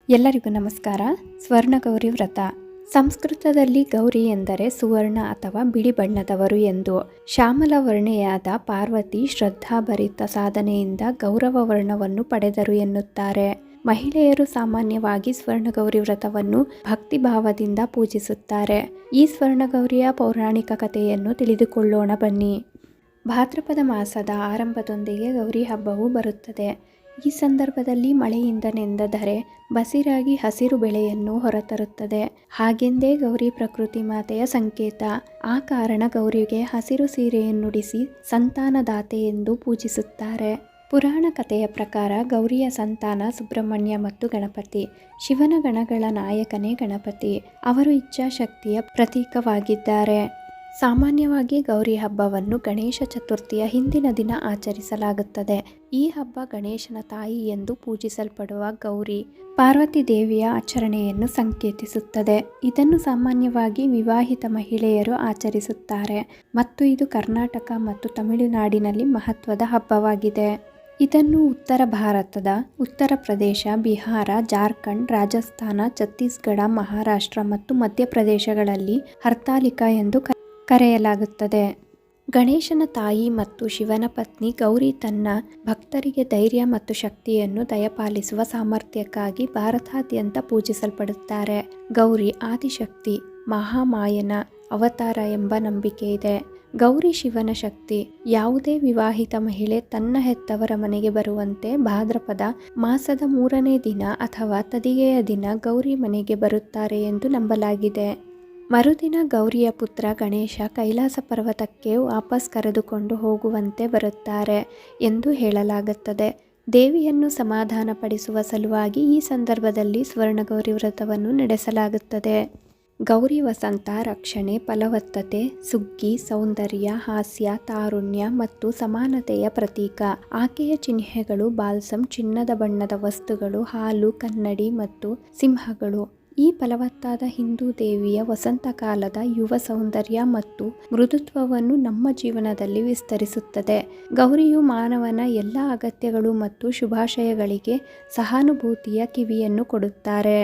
ಎಲ್ಲರಿಗೂ ನಮಸ್ಕಾರ. ಸ್ವರ್ಣಗೌರಿ ವ್ರತ. ಸಂಸ್ಕೃತದಲ್ಲಿ ಗೌರಿ ಎಂದರೆ ಸುವರ್ಣ ಅಥವಾ ಬಿಳಿ ಬಣ್ಣದವರು ಎಂದು. ಶ್ಯಾಮಲ ವರ್ಣೆಯಾದ ಪಾರ್ವತಿ ಶ್ರದ್ಧಾಭರಿತ ಸಾಧನೆಯಿಂದ ಗೌರವ ವರ್ಣವನ್ನು ಪಡೆದರು ಎನ್ನುತ್ತಾರೆ. ಮಹಿಳೆಯರು ಸಾಮಾನ್ಯವಾಗಿ ಸ್ವರ್ಣಗೌರಿ ವ್ರತವನ್ನು ಭಕ್ತಿಭಾವದಿಂದ ಪೂಜಿಸುತ್ತಾರೆ. ಈ ಸ್ವರ್ಣಗೌರಿಯ ಪೌರಾಣಿಕ ಕಥೆಯನ್ನು ತಿಳಿದುಕೊಳ್ಳೋಣ ಬನ್ನಿ. ಭಾದ್ರಪದ ಮಾಸದ ಆರಂಭದೊಂದಿಗೆ ಗೌರಿ ಹಬ್ಬವು ಬರುತ್ತದೆ. ಈ ಸಂದರ್ಭದಲ್ಲಿ ಮಳೆಯಿಂದ ನೆಂದ ಧರೆ ಬಸಿರಾಗಿ ಹಸಿರು ಬೆಳೆಯನ್ನು ಹೊರತರುತ್ತದೆ. ಹಾಗೆಂದೇ ಗೌರಿ ಪ್ರಕೃತಿ ಮಾತೆಯ ಸಂಕೇತ. ಆ ಕಾರಣ ಗೌರಿಗೆ ಹಸಿರು ಸೀರೆಯನ್ನುಡಿಸಿ ಸಂತಾನದಾತೆ ಎಂದು ಪೂಜಿಸುತ್ತಾರೆ. ಪುರಾಣ ಕಥೆಯ ಪ್ರಕಾರ ಗೌರಿಯ ಸಂತಾನ ಸುಬ್ರಹ್ಮಣ್ಯ ಮತ್ತು ಗಣಪತಿ. ಶಿವನ ಗಣಗಳ ನಾಯಕನೇ ಗಣಪತಿ. ಅವರು ಇಚ್ಛಾಶಕ್ತಿಯ ಪ್ರತೀಕವಾಗಿದ್ದಾರೆ. ಸಾಮಾನ್ಯವಾಗಿ ಗೌರಿ ಹಬ್ಬವನ್ನು ಗಣೇಶ ಚತುರ್ಥಿಯ ಹಿಂದಿನ ದಿನ ಆಚರಿಸಲಾಗುತ್ತದೆ. ಈ ಹಬ್ಬ ಗಣೇಶನ ತಾಯಿ ಎಂದು ಪೂಜಿಸಲ್ಪಡುವ ಗೌರಿ ಪಾರ್ವತಿ ದೇವಿಯ ಆಚರಣೆಯನ್ನು ಸಂಕೇತಿಸುತ್ತದೆ. ಇದನ್ನು ಸಾಮಾನ್ಯವಾಗಿ ವಿವಾಹಿತ ಮಹಿಳೆಯರು ಆಚರಿಸುತ್ತಾರೆ ಮತ್ತು ಇದು ಕರ್ನಾಟಕ ಮತ್ತು ತಮಿಳುನಾಡಿನಲ್ಲಿ ಮಹತ್ವದ ಹಬ್ಬವಾಗಿದೆ. ಇದನ್ನು ಉತ್ತರ ಭಾರತದ ಉತ್ತರ ಪ್ರದೇಶ, ಬಿಹಾರ, ಜಾರ್ಖಂಡ್, ರಾಜಸ್ಥಾನ, ಛತ್ತೀಸ್ಗಢ, ಮಹಾರಾಷ್ಟ್ರ ಮತ್ತು ಮಧ್ಯಪ್ರದೇಶಗಳಲ್ಲಿ ಹರ್ತಾಲಿಕಾ ಎಂದು ಕರೆಯಲಾಗುತ್ತದೆ. ಗಣೇಶನ ತಾಯಿ ಮತ್ತು ಶಿವನ ಪತ್ನಿ ಗೌರಿ ತನ್ನ ಭಕ್ತರಿಗೆ ಧೈರ್ಯ ಮತ್ತು ಶಕ್ತಿಯನ್ನು ದಯಪಾಲಿಸುವ ಸಾಮರ್ಥ್ಯಕ್ಕಾಗಿ ಭಾರತಾದ್ಯಂತ ಪೂಜಿಸಲ್ಪಡುತ್ತಾರೆ. ಗೌರಿ ಆದಿಶಕ್ತಿ, ಮಹಾಮಾಯನ ಅವತಾರ ಎಂಬ ನಂಬಿಕೆ ಇದೆ. ಗೌರಿ ಶಿವನ ಶಕ್ತಿ. ಯಾವುದೇ ವಿವಾಹಿತ ಮಹಿಳೆ ತನ್ನ ಹೆತ್ತವರ ಮನೆಗೆ ಬರುವಂತೆ ಭಾದ್ರಪದ ಮಾಸದ 3ನೇ ದಿನ ಅಥವಾ ತದಿಗೆಯ ದಿನ ಗೌರಿ ಮನೆಗೆ ಬರುತ್ತಾರೆ ಎಂದು ನಂಬಲಾಗಿದೆ. ಮರುದಿನ ಗೌರಿಯ ಪುತ್ರ ಗಣೇಶ ಕೈಲಾಸ ಪರ್ವತಕ್ಕೆ ವಾಪಸ್ ಕರೆದುಕೊಂಡು ಹೋಗುವಂತೆ ಬರುತ್ತಾರೆ ಎಂದು ಹೇಳಲಾಗುತ್ತದೆ. ದೇವಿಯನ್ನು ಸಮಾಧಾನಪಡಿಸುವ ಸಲುವಾಗಿ ಈ ಸಂದರ್ಭದಲ್ಲಿ ಸ್ವರ್ಣಗೌರಿ ವ್ರತವನ್ನು ನಡೆಸಲಾಗುತ್ತದೆ. ಗೌರಿ ವಸಂತ, ರಕ್ಷಣೆ, ಫಲವತ್ತತೆ, ಸುಗ್ಗಿ, ಸೌಂದರ್ಯ, ಹಾಸ್ಯ, ತಾರುಣ್ಯ ಮತ್ತು ಸಮಾನತೆಯ ಪ್ರತೀಕ. ಆಕೆಯ ಚಿಹ್ನೆಗಳು ಬಾಲ್ಸಮ್, ಚಿನ್ನದ ಬಣ್ಣದ ವಸ್ತುಗಳು, ಹಾಲು, ಕನ್ನಡಿ ಮತ್ತು ಸಿಂಹಗಳು. ಈ ಫಲವತ್ತಾದ ಹಿಂದೂ ದೇವಿಯ ವಸಂತಕಾಲದ ಯುವ ಸೌಂದರ್ಯ ಮತ್ತು ಮೃದುತ್ವವನ್ನು ನಮ್ಮ ಜೀವನದಲ್ಲಿ ವಿಸ್ತರಿಸುತ್ತದೆ. ಗೌರಿಯು ಮಾನವನ ಎಲ್ಲ ಅಗತ್ಯಗಳು ಮತ್ತು ಶುಭಾಶಯಗಳಿಗೆ ಸಹಾನುಭೂತಿಯ ಕಿವಿಯನ್ನು ಕೊಡುತ್ತಾರೆ.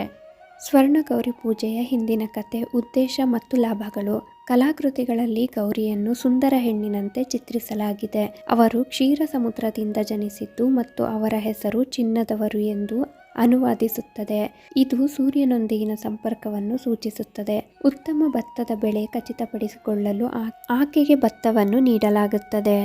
ಸ್ವರ್ಣಗೌರಿ ಪೂಜೆಯ ಹಿಂದಿನ ಕಥೆ, ಉದ್ದೇಶ ಮತ್ತು ಲಾಭಗಳು. ಕಲಾಕೃತಿಗಳಲ್ಲಿ ಗೌರಿಯನ್ನು ಸುಂದರ ಹೆಣ್ಣಿನಂತೆ ಚಿತ್ರಿಸಲಾಗಿದೆ. ಅವರು ಕ್ಷೀರ ಸಮುದ್ರದಿಂದ ಜನಿಸಿದ್ದು ಮತ್ತು ಅವರ ಹೆಸರು ಚಿನ್ನದವರು ಎಂದು ಅನುವಾದಿಸುತ್ತದೆ. ಇದು ಸೂರ್ಯನೊಂದಿಗಿನ ಸಂಪರ್ಕವನ್ನು ಸೂಚಿಸುತ್ತದೆ. ಉತ್ತಮ ಭತ್ತದ ಬೆಳೆ ಖಚಿತಪಡಿಸಿಕೊಳ್ಳಲು ಆಕೆಗೆ ಭತ್ತವನ್ನು ನೀಡಲಾಗುತ್ತದೆ.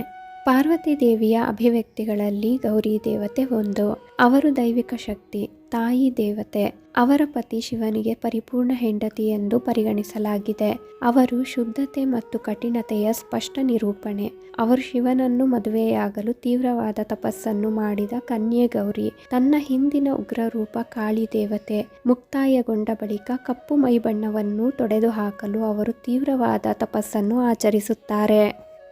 ಪಾರ್ವತಿ ದೇವಿಯ ಅಭಿವ್ಯಕ್ತಿಗಳಲ್ಲಿ ಗೌರಿ ದೇವತೆ ಒಂದು. ಅವರು ದೈವಿಕ ಶಕ್ತಿ, ತಾಯಿ ದೇವತೆ. ಅವರ ಪತಿ ಶಿವನಿಗೆ ಪರಿಪೂರ್ಣ ಹೆಂಡತಿ ಎಂದು ಪರಿಗಣಿಸಲಾಗಿದೆ. ಅವರು ಶುದ್ಧತೆ ಮತ್ತು ಕಠಿಣತೆಯ ಸ್ಪಷ್ಟ ನಿರೂಪಣೆ. ಅವರು ಶಿವನನ್ನು ಮದುವೆಯಾಗಲು ತೀವ್ರವಾದ ತಪಸ್ಸನ್ನು ಮಾಡಿದ ಕನ್ಯೆ ಗೌರಿ. ತನ್ನ ಹಿಂದಿನ ಉಗ್ರರೂಪ ಕಾಳಿ ದೇವತೆ. ಮುಕ್ತಾಯಗೊಂಡ ಬಳಿಕ ಕಪ್ಪು ಮೈಬಣ್ಣವನ್ನು ತೊಡೆದುಹಾಕಲು ಅವರು ತೀವ್ರವಾದ ತಪಸ್ಸನ್ನು ಆಚರಿಸುತ್ತಾರೆ.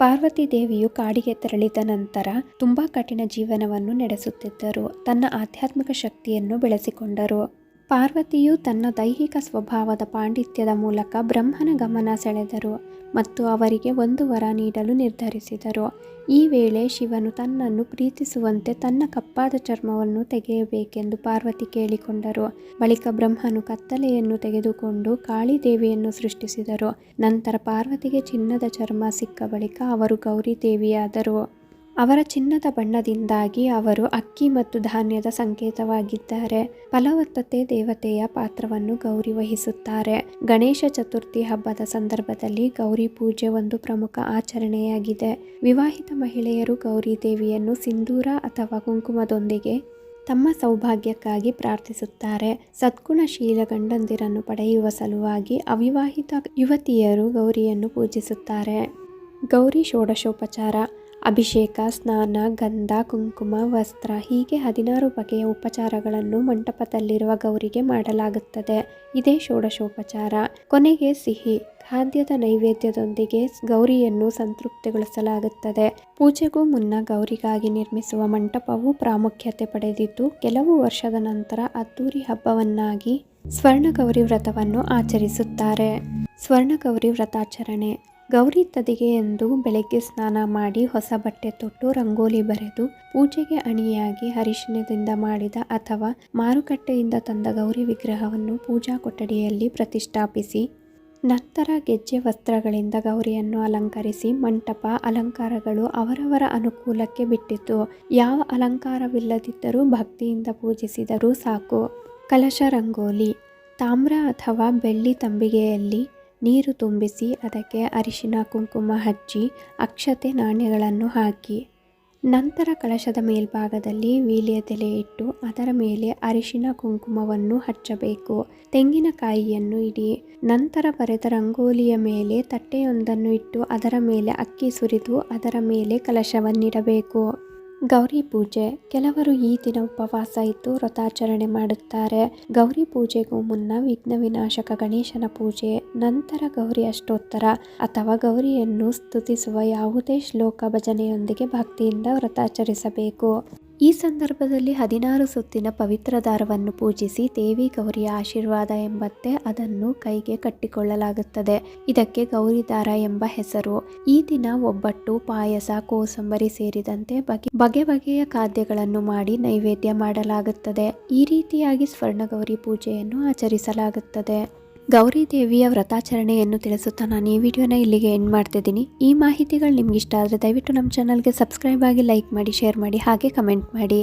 ಪಾರ್ವತಿ ದೇವಿಯು ಕಾಡಿಗೆ ತೆರಳಿದ ನಂತರ ತುಂಬಾ ಕಠಿಣ ಜೀವನವನ್ನು ನಡೆಸುತ್ತಿದ್ದರು. ತನ್ನ ಆಧ್ಯಾತ್ಮಿಕ ಶಕ್ತಿಯನ್ನು ಬೆಳೆಸಿಕೊಂಡರು. ಪಾರ್ವತಿಯು ತನ್ನ ದೈಹಿಕ ಸ್ವಭಾವದ ಪಾಂಡಿತ್ಯದ ಮೂಲಕ ಬ್ರಹ್ಮನ ಗಮನ ಸೆಳೆದರು ಮತ್ತು ಅವರಿಗೆ ಒಂದು ವರ ನೀಡಲು ನಿರ್ಧರಿಸಿದರು. ಈ ವೇಳೆ ಶಿವನು ತನ್ನನ್ನು ಪ್ರೀತಿಸುವಂತೆ ತನ್ನ ಕಪ್ಪಾದ ಚರ್ಮವನ್ನು ತೆಗೆಯಬೇಕೆಂದು ಪಾರ್ವತಿ ಕೇಳಿಕೊಂಡರು. ಬಳಿಕ ಬ್ರಹ್ಮನು ಕತ್ತಲೆಯನ್ನು ತೆಗೆದುಕೊಂಡು ಕಾಳಿದೇವಿಯನ್ನು ಸೃಷ್ಟಿಸಿದರು. ನಂತರ ಪಾರ್ವತಿಗೆ ಚಿನ್ನದ ಚರ್ಮ ಸಿಕ್ಕ ಬಳಿಕ ಅವರು ಗೌರಿ ದೇವಿಯಾದರು. ಅವರ ಚಿನ್ನದ ಬಣ್ಣದಿಂದಾಗಿ ಅವರು ಅಕ್ಕಿ ಮತ್ತು ಧಾನ್ಯದ ಸಂಕೇತವಾಗಿದ್ದಾರೆ. ಫಲವತ್ತತೆ ದೇವತೆಯ ಪಾತ್ರವನ್ನು ಗೌರಿ ವಹಿಸುತ್ತಾರೆ. ಗಣೇಶ ಚತುರ್ಥಿ ಹಬ್ಬದ ಸಂದರ್ಭದಲ್ಲಿ ಗೌರಿ ಪೂಜೆ ಒಂದು ಪ್ರಮುಖ ಆಚರಣೆಯಾಗಿದೆ. ವಿವಾಹಿತ ಮಹಿಳೆಯರು ಗೌರಿ ದೇವಿಯನ್ನು ಸಿಂಧೂರ ಅಥವಾ ಕುಂಕುಮದೊಂದಿಗೆ ತಮ್ಮ ಸೌಭಾಗ್ಯಕ್ಕಾಗಿ ಪ್ರಾರ್ಥಿಸುತ್ತಾರೆ. ಸದ್ಗುಣಶೀಲ ಗಂಡಂದಿರನ್ನು ಪಡೆಯುವ ಸಲುವಾಗಿ ಅವಿವಾಹಿತ ಯುವತಿಯರು ಗೌರಿಯನ್ನು ಪೂಜಿಸುತ್ತಾರೆ. ಗೌರಿ ಷೋಡಶೋಪಚಾರ. ಅಭಿಷೇಕ, ಸ್ನಾನ, ಗಂಧ, ಕುಂಕುಮ, ವಸ್ತ್ರ ಹೀಗೆ 16 ಬಗೆಯ ಉಪಚಾರಗಳನ್ನು ಮಂಟಪದಲ್ಲಿರುವ ಗೌರಿಗೆ ಮಾಡಲಾಗುತ್ತದೆ. ಇದೇ ಷೋಡಶೋಪಚಾರ. ಕೊನೆಗೆ ಸಿಹಿ ಖಾದ್ಯದ ನೈವೇದ್ಯದೊಂದಿಗೆ ಗೌರಿಯನ್ನು ಸಂತೃಪ್ತಿಗೊಳಿಸಲಾಗುತ್ತದೆ. ಪೂಜೆಗೂ ಮುನ್ನ ಗೌರಿಗಾಗಿ ನಿರ್ಮಿಸುವ ಮಂಟಪವು ಪ್ರಾಮುಖ್ಯತೆ ಪಡೆದಿದ್ದು ಕೆಲವು ವರ್ಷದ ನಂತರ ಅದ್ದೂರಿ ಹಬ್ಬವನ್ನಾಗಿ ಸ್ವರ್ಣಗೌರಿ ವ್ರತವನ್ನು ಆಚರಿಸುತ್ತಾರೆ. ಸ್ವರ್ಣಗೌರಿ ವ್ರತಾಚರಣೆ. ಗೌರಿ ತದಿಗೆ ಎಂದು ಬೆಳಗ್ಗೆ ಸ್ನಾನ ಮಾಡಿ ಹೊಸ ಬಟ್ಟೆ ತೊಟ್ಟು ರಂಗೋಲಿ ಬರೆದು ಪೂಜೆಗೆ ಅಣಿಯಾಗಿ ಅರಿಶಿಣದಿಂದ ಮಾಡಿದ ಅಥವಾ ಮಾರುಕಟ್ಟೆಯಿಂದ ತಂದ ಗೌರಿ ವಿಗ್ರಹವನ್ನು ಪೂಜಾ ಕೊಠಡಿಯಲ್ಲಿ ಪ್ರತಿಷ್ಠಾಪಿಸಿ ನಂತರ ಗೆಜ್ಜೆ ವಸ್ತ್ರಗಳಿಂದ ಗೌರಿಯನ್ನು ಅಲಂಕರಿಸಿ ಮಂಟಪ ಅಲಂಕಾರಗಳು ಅವರವರ ಅನುಕೂಲಕ್ಕೆ ಬಿಟ್ಟಿತು. ಯಾವ ಅಲಂಕಾರವಿಲ್ಲದಿದ್ದರೂ ಭಕ್ತಿಯಿಂದ ಪೂಜಿಸಿದರೂ ಸಾಕು. ಕಲಶ ರಂಗೋಲಿ. ತಾಮ್ರ ಅಥವಾ ಬೆಳ್ಳಿ ತಂಬಿಗೆಯಲ್ಲಿ ನೀರು ತುಂಬಿಸಿ ಅದಕ್ಕೆ ಅರಿಶಿನ ಕುಂಕುಮ ಹಚ್ಚಿ ಅಕ್ಷತೆ ನಾಣ್ಯಗಳನ್ನು ಹಾಕಿ ನಂತರ ಕಲಶದ ಮೇಲ್ಭಾಗದಲ್ಲಿ ವೀಳ್ಯದೆಲೆ ಇಟ್ಟು ಅದರ ಮೇಲೆ ಅರಿಶಿನ ಕುಂಕುಮವನ್ನು ಹಚ್ಚಬೇಕು. ತೆಂಗಿನಕಾಯಿಯನ್ನು ಇಡಿ. ನಂತರ ಬರೆದ ರಂಗೋಲಿಯ ಮೇಲೆ ತಟ್ಟೆಯೊಂದನ್ನು ಇಟ್ಟು ಅದರ ಮೇಲೆ ಅಕ್ಕಿ ಸುರಿದು ಅದರ ಮೇಲೆ ಕಲಶವನ್ನಿಡಬೇಕು. ಗೌರಿ ಪೂಜೆ. ಕೆಲವರು ಈ ದಿನ ಉಪವಾಸ ಇದ್ದು ವ್ರತಾಚರಣೆ ಮಾಡುತ್ತಾರೆ. ಗೌರಿ ಪೂಜೆಗೂ ಮುನ್ನ ವಿಘ್ನ ವಿನಾಶಕ ಗಣೇಶನ ಪೂಜೆ, ನಂತರ ಗೌರಿ ಅಷ್ಟೋತ್ತರ ಅಥವಾ ಗೌರಿಯನ್ನು ಸ್ತುತಿಸುವ ಯಾವುದೇ ಶ್ಲೋಕ ಭಜನೆಯೊಂದಿಗೆ ಭಕ್ತಿಯಿಂದ ವ್ರತಾಚರಿಸಬೇಕು. ಈ ಸಂದರ್ಭದಲ್ಲಿ 16 ಸುತ್ತಿನ ಪವಿತ್ರ ದಾರವನ್ನು ಪೂಜಿಸಿ ದೇವಿ ಗೌರಿಯ ಆಶೀರ್ವಾದ ಎಂಬಂತೆ ಅದನ್ನು ಕೈಗೆ ಕಟ್ಟಿಕೊಳ್ಳಲಾಗುತ್ತದೆ. ಇದಕ್ಕೆ ಗೌರಿ ದಾರ ಎಂಬ ಹೆಸರು. ಈ ದಿನ ಒಬ್ಬಟ್ಟು, ಪಾಯಸ, ಕೋಸಂಬರಿ ಸೇರಿದಂತೆ ಬಗೆ ಬಗೆಯ ಖಾದ್ಯಗಳನ್ನು ಮಾಡಿ ನೈವೇದ್ಯ ಮಾಡಲಾಗುತ್ತದೆ. ಈ ರೀತಿಯಾಗಿ ಸ್ವರ್ಣಗೌರಿ ಪೂಜೆಯನ್ನು ಆಚರಿಸಲಾಗುತ್ತದೆ. ಗೌರಿ ದೇವಿಯ ವ್ರತಾಚರಣೆಯನ್ನು ತಿಳಿಸುತ್ತಾ ನಾನು ಈ ವಿಡಿಯೋನ ಇಲ್ಲಿಗೆ ಎಂಡ್ ಮಾಡ್ತಿದ್ದೀನಿ. ಈ ಮಾಹಿತಿಗಳು ನಿಮ್ಗೆ ಇಷ್ಟ ಆದರೆ ದಯವಿಟ್ಟು ನಮ್ಮ ಚಾನಲ್ಗೆ ಸಬ್ಸ್ಕ್ರೈಬ್ ಆಗಿ, ಲೈಕ್ ಮಾಡಿ, ಶೇರ್ ಮಾಡಿ, ಹಾಗೆ ಕಮೆಂಟ್ ಮಾಡಿ.